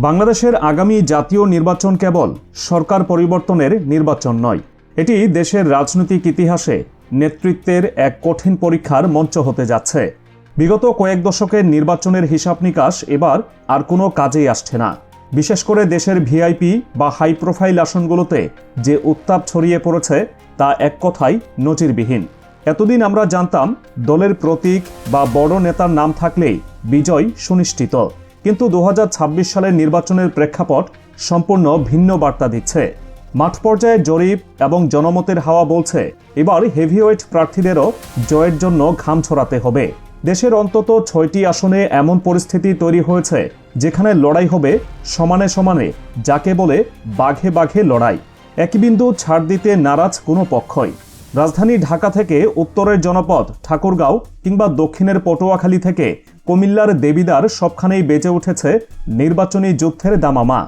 বাংলাদেশের আগামী জাতীয় নির্বাচন কেবল সরকার পরিবর্তনের নির্বাচন নয়, এটি দেশের রাজনৈতিক ইতিহাসে নেতৃত্বের এক কঠিন পরীক্ষার মঞ্চ হতে যাচ্ছে। বিগত কয়েক দশকের নির্বাচনের হিসাব নিকাশ এবার আর কোনো কাজেই আসছে না। বিশেষ করে দেশের ভিআইপি বা হাই প্রোফাইল আসনগুলোতে যে উত্তাপ ছড়িয়ে পড়েছে তা এক কথায় নজিরবিহীন। এতদিন আমরা জানতাম দলের প্রতীক বা বড় নেতার নাম থাকলেই বিজয় সুনিশ্চিত, কিন্তু 2026 সালের নির্বাচনের প্রেক্ষাপট সম্পূর্ণ ভিন্ন বার্তা দিচ্ছে। মাঠ পর্যায়ে জরিপ এবং জনমতের হাওয়া বলছে এবার হেভিওয়েট প্রার্থীদেরও জয়ের জন্য ঘাম ছড়াতে হবে। দেশের অন্তত 6টি আসনে এমন পরিস্থিতি তৈরি হয়েছে যেখানে লড়াই হবে সমানে সমানে, যাকে বলে বাঘে বাঘে লড়াই। এক বিন্দু ছাড় দিতে নারাজ কোনো পক্ষই। রাজধানী ঢাকা থেকে উত্তরের জনপদ ঠাকুরগাঁও কিংবা দক্ষিণের পটুয়াখালী থেকে কুমিল্লার দেবিদ্বার সবখানেই বেজে উঠেছে নির্বাচনী যুদ্ধের দামামা।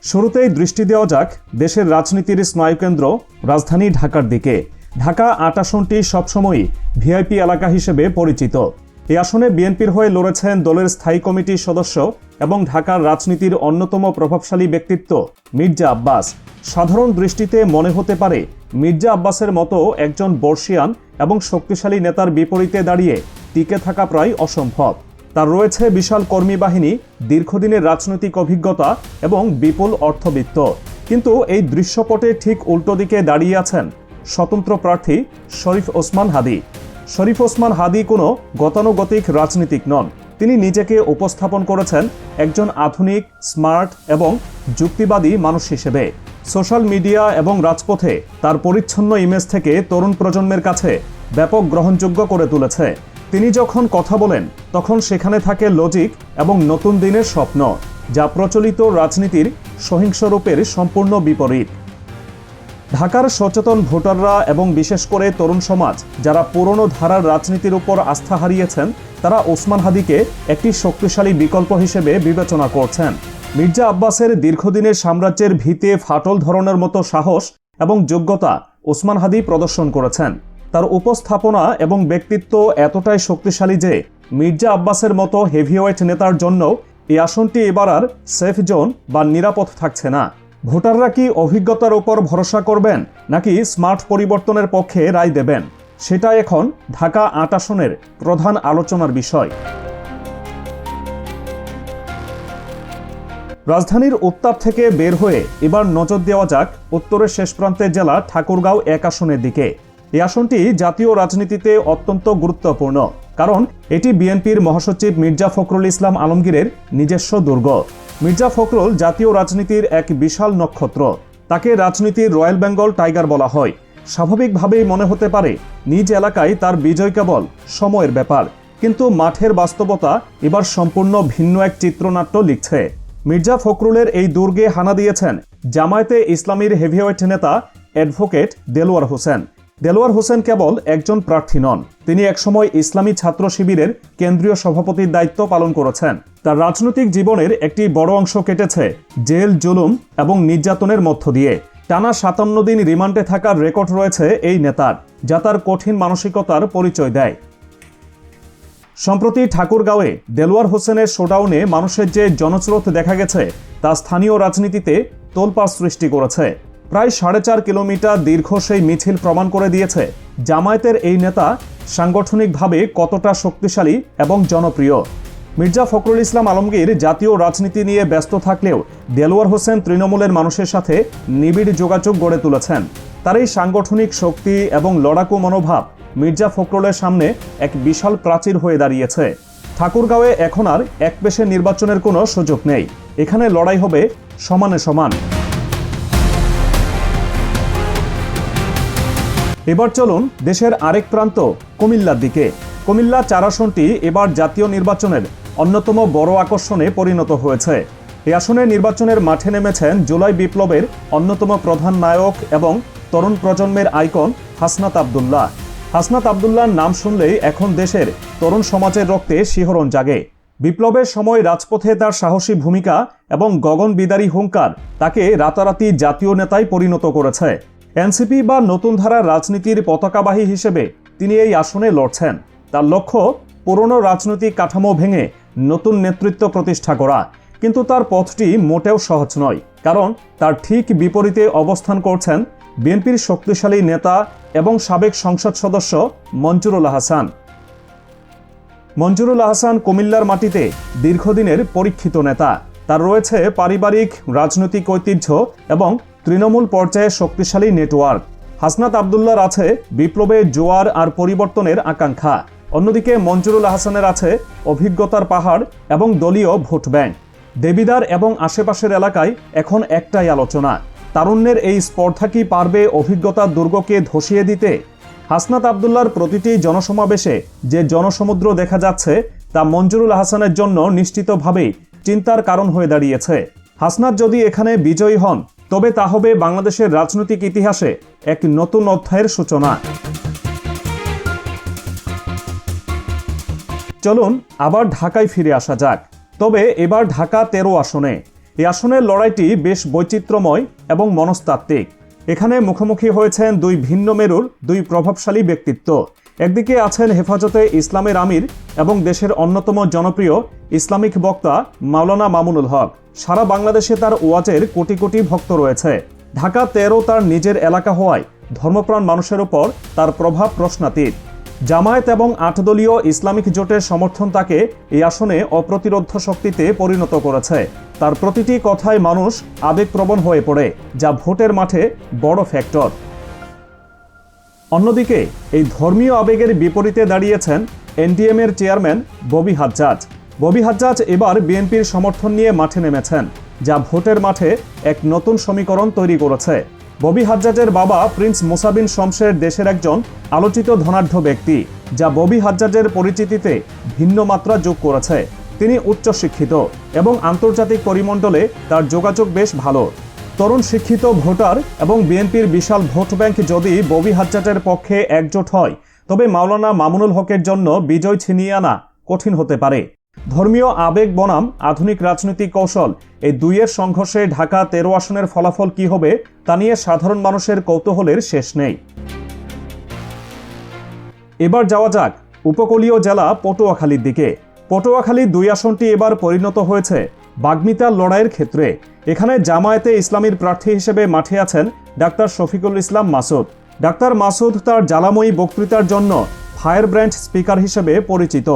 শুরুতেই দৃষ্টি দেওয়া যাক দেশের রাজনীতির স্নায়ুকেন্দ্র রাজধানী ঢাকার দিকে। ঢাকা 8 আসনটি সবসময়ই ভিআইপি এলাকা হিসেবে পরিচিত। এই আসনে বিএনপির হয়ে লড়েছেন দলের স্থায়ী কমিটির সদস্য এবং ঢাকার রাজনীতির অন্যতম প্রভাবশালী ব্যক্তিত্ব মির্জা আব্বাস। সাধারণ দৃষ্টিতে মনে হতে পারে মির্জা আব্বাসের মতো একজন বর্ষিয়ান এবং শক্তিশালী নেতার বিপরীতে দাঁড়িয়ে টিকে থাকা প্রায় অসম্ভব। তার রয়েছে বিশাল কর্মী বাহিনী, দীর্ঘদিনের রাজনৈতিক অভিজ্ঞতা এবং বিপুল অর্থবিত্ত। কিন্তু এই দৃশ্যপটে ঠিক উল্টো দিকে দাঁড়িয়ে আছেন স্বতন্ত্র প্রার্থী শরীফ ওসমান হাদী। শরীফ ওসমান হাদী কোনো গতানুগতিক রাজনীতিক নন। তিনি নিজেকে উপস্থাপন করেছেন একজন আধুনিক, স্মার্ট এবং যুক্তিবাদী মানুষ হিসেবে। সোশ্যাল মিডিয়া এবং রাজপথে তার পরিচ্ছন্ন ইমেজ থেকে তরুণ প্রজন্মের কাছে ব্যাপক গ্রহণযোগ্য করে তুলেছে। তিনি যখন কথা বলেন তখন সেখানে থাকে লজিক এবং নতুন দিনের স্বপ্ন, যা প্রচলিত রাজনীতির সহিংস রূপের সম্পূর্ণ বিপরীত। ঢাকার সচেতন ভোটাররা এবং বিশেষ করে তরুণ সমাজ যারা পুরনো ধারার রাজনীতির উপর আস্থা হারিয়েছেন, তারা ওসমান হাদীকে একটি শক্তিশালী বিকল্প হিসেবে বিবেচনা করছেন। মির্জা আব্বাসের দীর্ঘদিনের সাম্রাজ্যের ভিতে ফাটল ধরনের মতো সাহস এবং যোগ্যতা ওসমান হাদী প্রদর্শন করেছেন। তার উপস্থাপনা এবং ব্যক্তিত্ব এতটাই শক্তিশালী যে মির্জা আব্বাসের মতো হেভিওয়েট নেতার জন্য এই আসনটি এবার আর সেফ জোন বা নিরাপদ থাকছে না। ভোটাররা কি অভিজ্ঞতার উপর ভরসা করবেন নাকি স্মার্ট পরিবর্তনের পক্ষে রায় দেবেন, সেটা এখন ঢাকা 8 আসনের প্রধান আলোচনার বিষয়। রাজধানীর উত্তাপ থেকে বের হয়ে এবার নজর দেওয়া যাক উত্তরের শেষ প্রান্তের জেলা ঠাকুরগাঁও 1 আসনের দিকে। এই আসনটি জাতীয় রাজনীতিতে অত্যন্ত গুরুত্বপূর্ণ, কারণ এটি বিএনপির মহাসচিব মির্জা ফখরুল ইসলাম আলমগীরের নিজস্ব দুর্গ। মির্জা ফখরুল জাতীয় রাজনীতির এক বিশাল নক্ষত্র। তাকে রাজনীতির রয়্যাল বেঙ্গল টাইগার বলা হয়। স্বাভাবিকভাবেই মনে হতে পারে নিজ এলাকায় তার বিজয় কেবল সময়ের ব্যাপার, কিন্তু মাঠের বাস্তবতা এবার সম্পূর্ণ ভিন্ন এক চিত্রনাট্য লিখছে। মির্জা ফখরুলের এই দুর্গে হানা দিয়েছেন জামায়াতে ইসলামীর হেভিওয়েট নেতা অ্যাডভোকেট দেলোয়ার হোসেন। দেলোয়ার হোসেন কেবল একজন প্রার্থী নন, তিনি একসময় ইসলামী ছাত্র শিবিরের কেন্দ্রীয় সভাপতির দায়িত্ব পালন করেছেন। তার রাজনৈতিক জীবনের একটি বড় অংশ কেটেছে জেল, জুলুম এবং নির্যাতনের মধ্য দিয়ে। টানা 57 দিন রিমান্ডে থাকার রেকর্ড রয়েছে এই নেতার, যা তার কঠিন মানসিকতার পরিচয় দেয়। সম্প্রতি ঠাকুরগাঁওয়ে দেলোয়ার হোসেনের শোডাউনে মানুষের যে জনস্রোত দেখা গেছে তা স্থানীয় রাজনীতিতে তোলপাড় সৃষ্টি করেছে। প্রায় 4.5 কিলোমিটার দীর্ঘ সেই মিছিল প্রমাণ করে দিয়েছে জামায়াতের এই নেতা সাংগঠনিকভাবে কতটা শক্তিশালী এবং জনপ্রিয়। মির্জা ফখরুল ইসলাম আলমগীর জাতীয় রাজনীতি নিয়ে ব্যস্ত থাকলেও দেলোয়ার হোসেন তৃণমূলের মানুষের সাথে নিবিড় যোগাযোগ গড়ে তুলেছেন। তার এই সাংগঠনিক শক্তি এবং লড়াকু মনোভাব মির্জা ফখরুলের সামনে এক বিশাল প্রাচীর হয়ে দাঁড়িয়েছে। ঠাকুরগাঁওয়ে এখন আর একপেশে নির্বাচনের কোনো সুযোগ নেই, এখানে লড়াই হবে সমানে সমান। এবার চলুন দেশের আরেক প্রান্ত কুমিল্লার দিকে। কুমিল্লা 4 আসনটি এবার জাতীয় নির্বাচনের অন্যতম বড় আকর্ষণে পরিণত হয়েছে। এই আসনে নির্বাচনের মাঠে নেমেছেন জুলাই বিপ্লবের অন্যতম প্রধান নায়ক এবং তরুণ প্রজন্মের আইকন হাসনাত আবদুল্লাহ। হাসনাত আবদুল্লাহর নাম শুনলেই এখন দেশের তরুণ সমাজের রক্তে শিহরণ জাগে। বিপ্লবের সময় রাজপথে তার সাহসী ভূমিকা এবং গগনবিদারী হুঙ্কার তাকে রাতারাতি জাতীয় নেতায় পরিণত করেছে। এনসিপি বা নতুন ধারার রাজনীতির পতাকাবাহী হিসেবে তিনি এই আসনে লড়ছেন। তার লক্ষ্য পুরনো রাজনৈতিক কাঠামো ভেঙে নতুন নেতৃত্ব প্রতিষ্ঠা করা। কিন্তু তার পথটি মোটেও সহজ নয়, কারণ তার ঠিক বিপরীতে অবস্থান করছেন বিএনপির শক্তিশালী নেতা এবং সাবেক সংসদ সদস্য মঞ্জুরুল আহসান। মঞ্জুরুল আহসান কুমিল্লার মাটিতে দীর্ঘদিনের পরীক্ষিত নেতা। তার রয়েছে পারিবারিক রাজনৈতিক ঐতিহ্য এবং তৃণমূল পর্যায়ে শক্তিশালী নেটওয়ার্ক। হাসনাত আবদুল্লাহর আছে বিপ্লবে জোয়ার আর পরিবর্তনের আকাঙ্ক্ষা। অন্যদিকে মঞ্জুরুল আহসানের আছে অভিজ্ঞতার পাহাড় এবং দলীয় ভোট ব্যাংক। দেবিদ্বার এবং আশেপাশের এলাকায় এখন একটাই আলোচনা, তারুণ্যের এই স্পর্ধা কি পারবে অভিজ্ঞতার দুর্গকে ধসিয়ে দিতে? হাসনাত আবদুল্লাহর প্রতিটি জনসমাবেশে যে জনসমুদ্র দেখা যাচ্ছে তা মঞ্জুরুল আহসানের জন্য নিশ্চিতভাবেই চিন্তার কারণ হয়ে দাঁড়িয়েছে। হাসনাত যদি এখানে বিজয়ী হন, তবে তা হবে বাংলাদেশের রাজনৈতিক ইতিহাসে এক নতুন অধ্যায়ের সূচনা। চলুন আবার ঢাকায় ফিরে আসা যাক, তবে এবার ঢাকা 13 আসনে। এই আসনের লড়াইটি বেশ বৈচিত্র্যময় এবং মনস্তাত্ত্বিক। এখানে মুখোমুখি হয়েছেন দুই ভিন্ন মেরুর দুই প্রভাবশালী ব্যক্তিত্ব। একদিকে আছেন হেফাজতে ইসলামের আমির এবং দেশের অন্যতম জনপ্রিয় ইসলামিক বক্তা মাওলানা মামুনুল হক। সারা বাংলাদেশে তার ওয়াজের কোটি কোটি ভক্ত রয়েছে। ঢাকা 13 তার নিজের এলাকা হওয়ায় ধর্মপ্রাণ মানুষের ওপর তার প্রভাব প্রশ্নাতীত। জামায়াত এবং 8 দলীয় ইসলামিক জোটের সমর্থন তাকে এই আসনে অপ্রতিরোধ্য শক্তিতে পরিণত করেছে। তার প্রতিটি কথায় মানুষ আবেগপ্রবণ হয়ে পড়ে, যা ভোটের মাঠে বড় ফ্যাক্টর। অন্যদিকে এই ধর্মীয় আবেগের বিপরীতে দাঁড়িয়েছেন এনডিএম-এর চেয়ারম্যান ববি হাজ্জাজ। ববি হাজ্জাজ এবার বিএনপির সমর্থন নিয়ে মাঠে নেমেছেন, যা ভোটের মাঠে এক নতুন সমীকরণ তৈরি করেছে। ববি হাজ্জাজের বাবা প্রিন্স মুসা বিন শমসের দেশের একজন আলোচিত ধনাঢ্য ব্যক্তি, যা ববি হাজ্জাজের পরিচিতিতে ভিন্ন মাত্রা যোগ করেছে। তিনি উচ্চশিক্ষিত এবং আন্তর্জাতিক পরিমণ্ডলে তার যোগাযোগ বেশ ভালো। তরুণ শিক্ষিত ভোটার এবং বিএনপির বিশাল ভোট ব্যাংক যদি ববি হাজ্জাজের পক্ষে একজোট হয়, তবে মাওলানা মামুনুল হকের জন্য বিজয় ছিনিয়ে আনা কঠিন হতে পারে। ধর্মীয় আবেগ বনাম আধুনিক রাজনৈতিক কৌশল, এই দুইয়ের সংঘর্ষে ঢাকা 13 আসনের ফলাফল কি হবে তা নিয়ে সাধারণ মানুষের কৌতূহলের শেষ নেই। এবার যাওয়া যাক উপকূলীয় জেলা পটুয়াখালীর দিকে। পটুয়াখালী 2 আসনটি এবার পরিণত হয়েছে বাগ্মিতার লড়াইয়ের ক্ষেত্রে। এখানে জামায়াতে ইসলামীর প্রার্থী হিসেবে মাঠে আছেন ডাক্তার শফিকুল ইসলাম মাসুদ। ডাক্তার মাসুদ তার জ্বালাময়ী বক্তৃতার জন্য ফায়ার ব্র্যান্ড স্পিকার হিসেবে পরিচিত।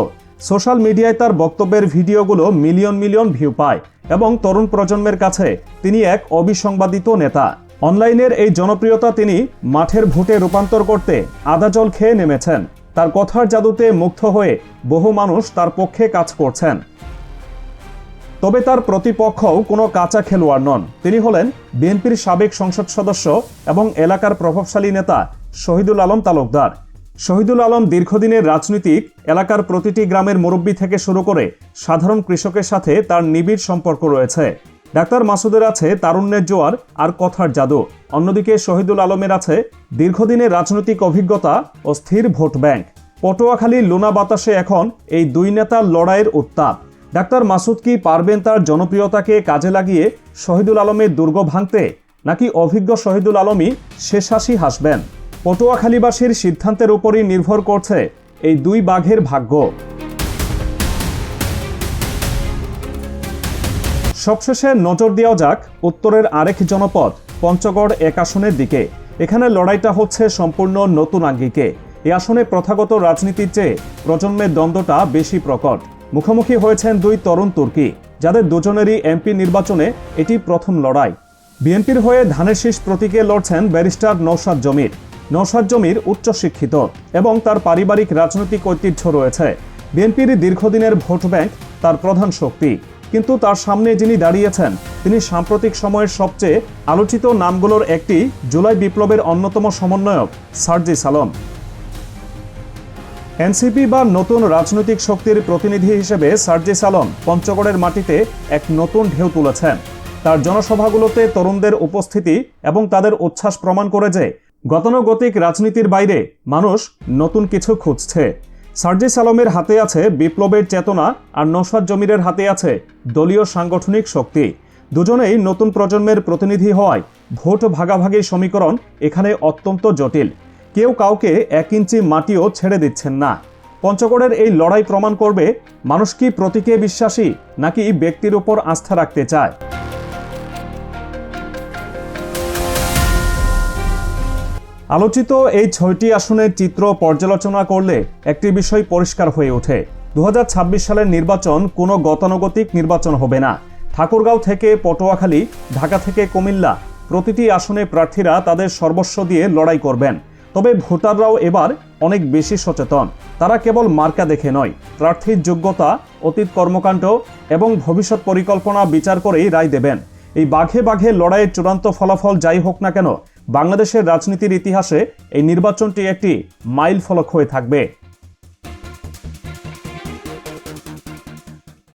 সোশ্যাল মিডিয়ায় তার বক্তব্যের ভিডিওগুলো মিলিয়ন মিলিয়ন ভিউ পায় এবং তরুণ প্রজন্মের কাছে তিনি এক অবিসংবাদিত নেতা। অনলাইনের এই জনপ্রিয়তা তিনি মাঠের ভোটে রূপান্তর করতে আদা জল খেয়ে নেমেছেন। তার কথার জাদুতে মুগ্ধ হয়ে বহু মানুষ তার পক্ষে কাজ করছেন। তবে তার প্রতিপক্ষও কোনো কাঁচা খেলোয়াড় নন। তিনি হলেন বিএনপির সাবেক সংসদ সদস্য এবং এলাকার প্রভাবশালী নেতা শহীদুল আলম তালুকদার। শহীদুল আলম দীর্ঘদিনের রাজনীতিক। এলাকার প্রতিটি গ্রামের মুরব্বী থেকে শুরু করে সাধারণ কৃষকের সাথে তার নিবিড় সম্পর্ক রয়েছে। ডাক্তার মাসুদের আছে তারুণ্যের জোয়ার আর কথার জাদু। অন্যদিকে শহীদুল আলমের আছে দীর্ঘদিনের রাজনৈতিক অভিজ্ঞতা ও স্থির ভোট ব্যাংক। পটুয়াখালীর লুনা বাতাসে এখন এই দুই নেতার লড়াইয়ের উত্তাপ। ডাক্তার মাসুদ কি পারবেন তার জনপ্রিয়তাকে কাজে লাগিয়ে শহীদুল আলমের দুর্গ ভাঙতে, নাকি অভিজ্ঞ শহীদুল আলমই শেষ হাসি হাসবেন? পটুয়াখালীবাসীর সিদ্ধান্তের উপরই নির্ভর করছে এই দুই বাঘের ভাগ্য। সবশেষে নজর দেওয়া যাক উত্তরের আরেক জনপদ পঞ্চগড় 1 আসনের দিকে। এখানে লড়াইটা হচ্ছে সম্পূর্ণ নতুন আঙ্গিকে। এই আসনে প্রথাগত রাজনীতির চেয়ে প্রজন্মের দ্বন্দ্বটা বেশি প্রকট। মুখোমুখি হয়েছেন দুই তরুণ তুর্কি, যাদের দুজনেরই এমপি নির্বাচনে এটি প্রথম লড়াই। বিএনপির হয়ে ধানের শীষ প্রতীকে লড়ছেন ব্যারিস্টার নওশাদ জমির। নওশাদ জমির উচ্চশিক্ষিত এবং তার পারিবারিক রাজনৈতিক ঐতিহ্য রয়েছে। বিএনপির দীর্ঘদিনের ভোট ব্যাংক তার প্রধান শক্তি। কিন্তু তার সামনে যিনি দাঁড়িয়েছেন তিনি সাম্প্রতিক সময়ের সবচেয়ে আলোচিত নামগুলোর একটি, জুলাই বিপ্লবের অন্যতম সমন্বয়ক সার্জিস আলম। এনসিপি বা নতুন রাজনৈতিক শক্তির প্রতিনিধি হিসেবে সার্জিস আলম পঞ্চগড়ের মাটিতে এক নতুন ঢেউ তুলেছেন। তার জনসভাগুলোতে তরুণদের উপস্থিতি এবং তাদের উচ্ছ্বাস প্রমাণ করে যে গতানুগতিক রাজনীতির বাইরে মানুষ নতুন কিছু খুঁজছে। সার্জিস আলমের হাতে আছে বিপ্লবের চেতনা আর নওশাদ জমিরের হাতে আছে দলীয় সাংগঠনিক শক্তি। দুজনেই নতুন প্রজন্মের প্রতিনিধি হওয়ায় ভোট ভাগাভাগির সমীকরণ এখানে অত্যন্ত জটিল। কেউ কাউকে 1 ইঞ্চি মাটিও ছেড়ে দিচ্ছেন না। পঞ্চগড়ের এই লড়াই প্রমাণ করবে মানুষ কি প্রতীকে বিশ্বাসী নাকি ব্যক্তির উপর আস্থা রাখতে চায়। আলোচিত এই ৬টি আসনের চিত্র পর্যালোচনা করলে একটি বিষয় পরিষ্কার হয়ে ওঠে। ২০২৬ সালের নির্বাচন কোনো গতানুগতিক নির্বাচন হবে না। ঠাকুরগাঁও থেকে পটুয়াখালী, ঢাকা থেকে কুমিল্লা, প্রতিটি আসনে প্রার্থীরা তাদের সর্বস্ব দিয়ে লড়াই করবেন। তবে ভোটাররাও এবার অনেক বেশি সচেতন। তারা কেবল মার্কা দেখে নয়, প্রার্থীর যোগ্যতা, অতীত কর্মকাণ্ড এবং ভবিষ্যৎ পরিকল্পনা বিচার করেই রায় দেবেন। এই বাঘে বাঘে লড়াইয়ের চূড়ান্ত ফলাফল যাই হোক না কেন, বাংলাদেশের রাজনীতির ইতিহাসে এই নির্বাচনটি একটি মাইল ফলক হয়ে থাকবে।